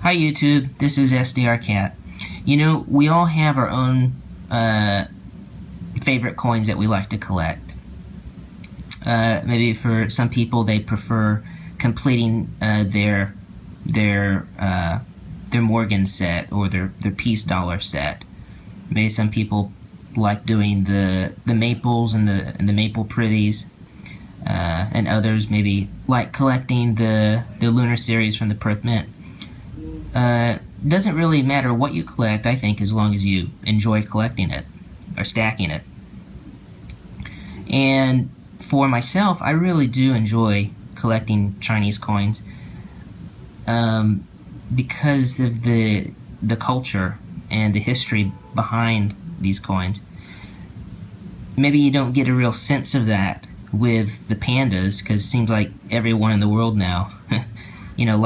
Hi YouTube, this is SDR Cat. You know, we all have our own favorite coins that we like to collect. Maybe for some people they prefer completing their Morgan set or their peace dollar set. Maybe some people like doing the maples and the maple privies, and others maybe like collecting the lunar series from the Perth Mint. Doesn't really matter what you collect, I think, as long as you enjoy collecting it or stacking it. And for myself, I really do enjoy collecting Chinese coins because of the culture and the history behind these coins. Maybe you don't get a real sense of that with the pandas, because it seems like everyone in the world now you know,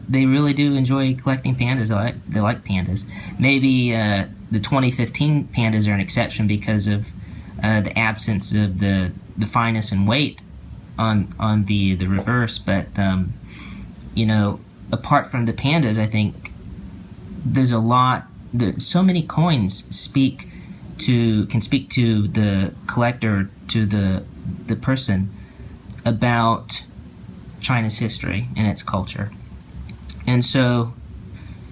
they really do enjoy collecting pandas. They like pandas. Maybe the 2015 pandas are an exception because of the absence of the fineness and weight on the reverse. But you know, apart from the pandas, I think there's a lot. So many coins can speak to the collector, to the person, about China's history and its culture. And so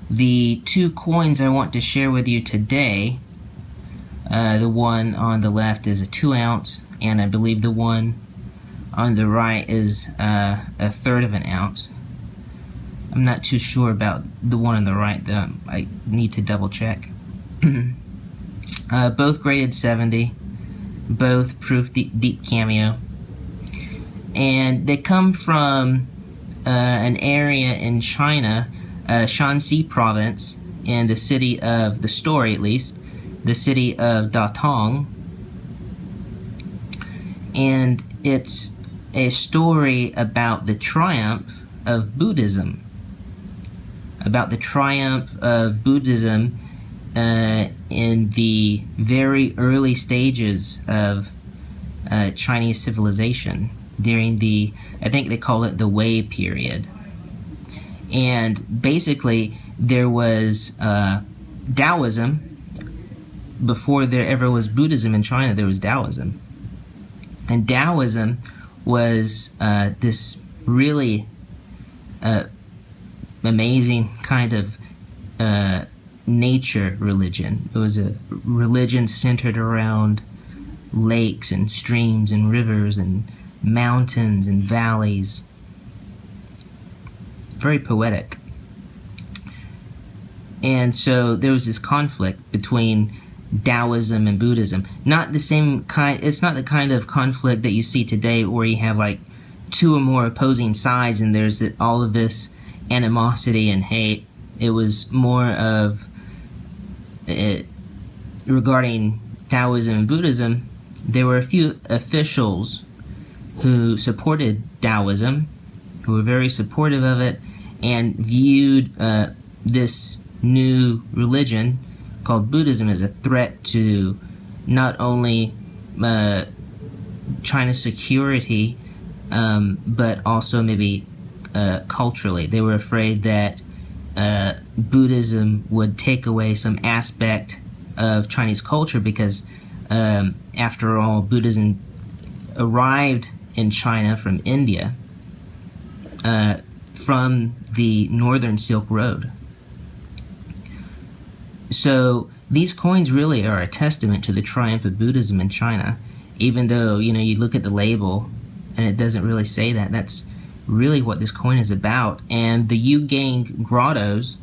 the two coins I want to share with you today, the one on the left is a 2 ounce, and I believe the one on the right is a 1/3 of an ounce. I'm not too sure about the one on the right, I need to double check. Both graded 70, both proof deep cameo. And they come from an area in China, Shanxi province, in the city of, the story at least, the city of Datong. And it's a story about the triumph of Buddhism. About the triumph of Buddhism in the very early stages of Chinese civilization, during the, I think they call it the Wei period. And basically there was Taoism. Before there ever was Buddhism in China, there was Taoism. And Taoism was this really amazing kind of nature religion. It was a religion centered around lakes and streams and rivers and mountains and valleys. Very poetic. And so there was this conflict between Taoism and Buddhism. Not the same kind, it's not the kind of conflict that you see today where you have like two or more opposing sides and there's all of this animosity and hate. It was more of regarding Taoism and Buddhism, there were a few officials who supported Taoism, who were very supportive of it, and viewed this new religion called Buddhism as a threat to not only China's security, but also maybe culturally. They were afraid that Buddhism would take away some aspect of Chinese culture because, after all, Buddhism arrived in China from India, from the Northern Silk Road. So these coins really are a testament to the triumph of Buddhism in China, even though, you know, you look at the label and it doesn't really say that. That's really what this coin is about. And the Yungang Grottoes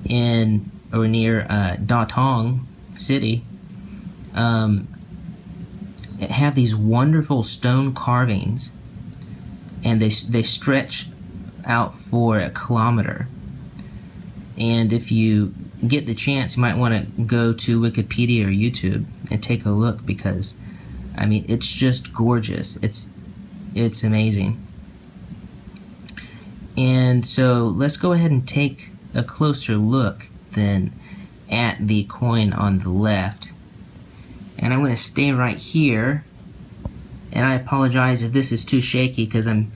in or near Datong city have these wonderful stone carvings, and they stretch out for 1 kilometer. And if you get the chance, you might want to go to Wikipedia or YouTube and take a look, because I mean, it's just gorgeous. It's amazing. And so let's go ahead and take a closer look then at the coin on the left. And I'm going to stay right here, and I apologize if this is too shaky because I'm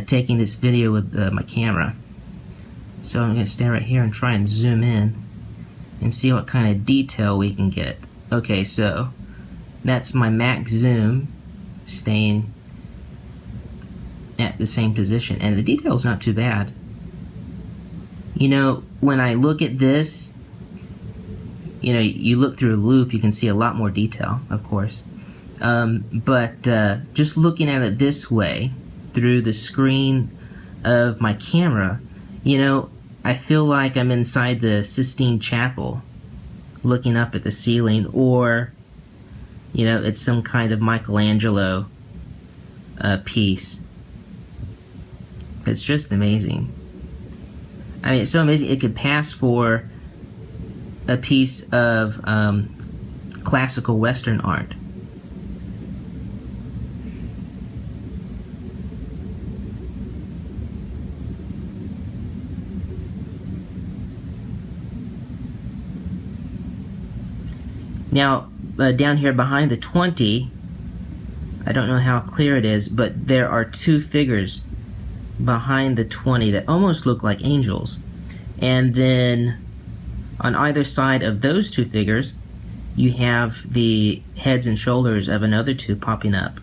taking this video with my camera. So I'm going to stand right here and try and zoom in and see what kind of detail we can get. Okay, so that's my max zoom staying at the same position, and the detail's not too bad. You know, when I look at this, you know, you look through a loop, you can see a lot more detail, of course. But just looking at it this way, through the screen of my camera, you know, I feel like I'm inside the Sistine Chapel, looking up at the ceiling, or, you know, it's some kind of Michelangelo piece. It's just amazing. I mean, it's so amazing. It could pass for a piece of classical Western art. Now, down here behind the 20, I don't know how clear it is, but there are two figures behind the 20 that almost look like angels. And then on either side of those two figures, you have the heads and shoulders of another two popping up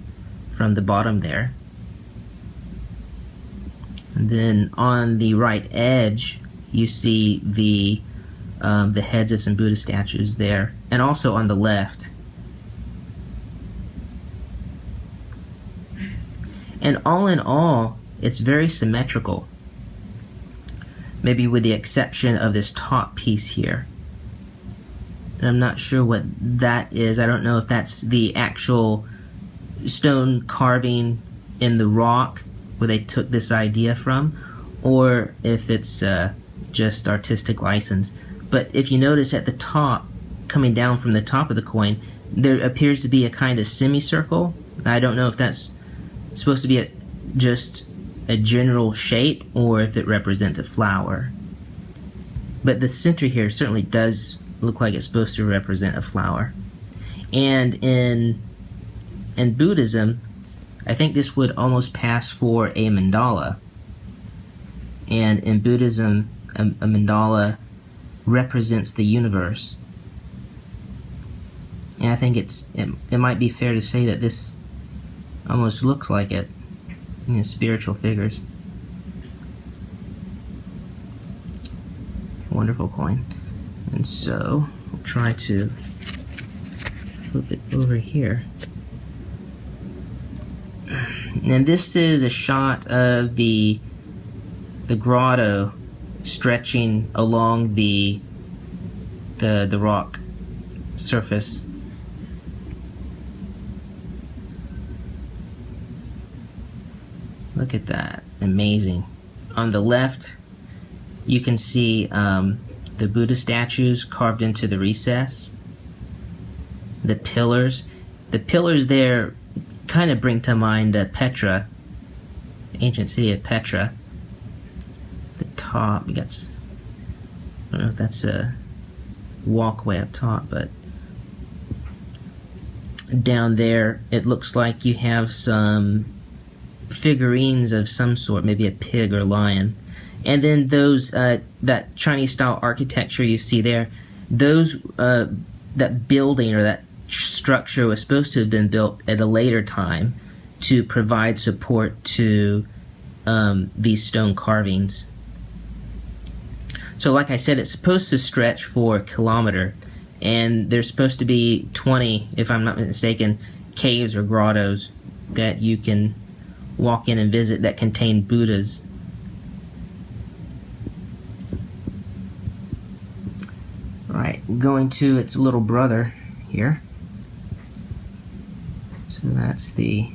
from the bottom there. And then on the right edge, you see the heads of some Buddha statues there, and also on the left. And all in all, it's very symmetrical, maybe with the exception of this top piece here. And I'm not sure what that is. I don't know if that's the actual stone carving in the rock where they took this idea from, or if it's just artistic license. But if you notice at the top, coming down from the top of the coin, there appears to be a kind of semicircle. I don't know if that's supposed to be just a general shape or if it represents a flower. But the center here certainly does look like it's supposed to represent a flower. And in Buddhism, I think this would almost pass for a mandala. And in Buddhism, a mandala represents the universe. And I think it might be fair to say that this almost looks like it, you know, spiritual figures. Wonderful coin. And so we'll try to flip it over here. And this is a shot of the grotto stretching along the rock surface. Look at that, amazing. On the left, you can see the Buddha statues carved into the recess. The pillars there kind of bring to mind Petra, ancient city of Petra. The top, you got, I don't know if that's a walkway up top, but down there it looks like you have some figurines of some sort, maybe a pig or lion. And then those that Chinese style architecture you see there, those that building or that structure was supposed to have been built at a later time to provide support to these stone carvings. So like I said, it's supposed to stretch for a kilometer, and there's supposed to be 20, if I'm not mistaken, caves or grottos that you can walk in and visit that contain Buddhas. Alright, going to its little brother here. So that's the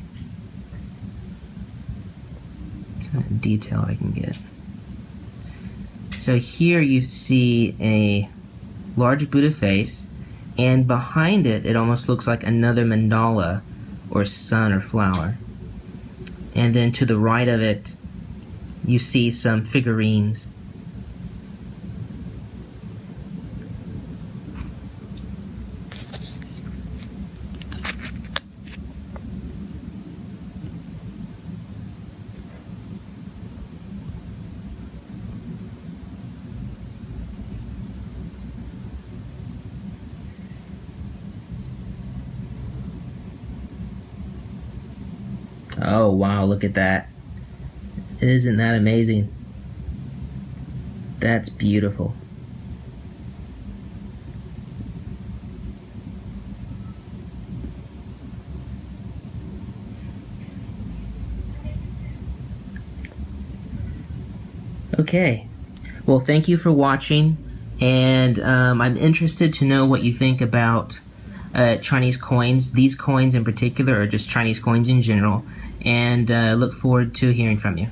kind of detail I can get. So here you see a large Buddha face, and behind it, it almost looks like another mandala or sun or flower. And then to the right of it, you see some figurines. Oh, wow, look at that. Isn't that amazing? That's beautiful. Okay. Well, thank you for watching, and I'm interested to know what you think about Chinese coins. These coins in particular, or just Chinese coins in general, and look forward to hearing from you.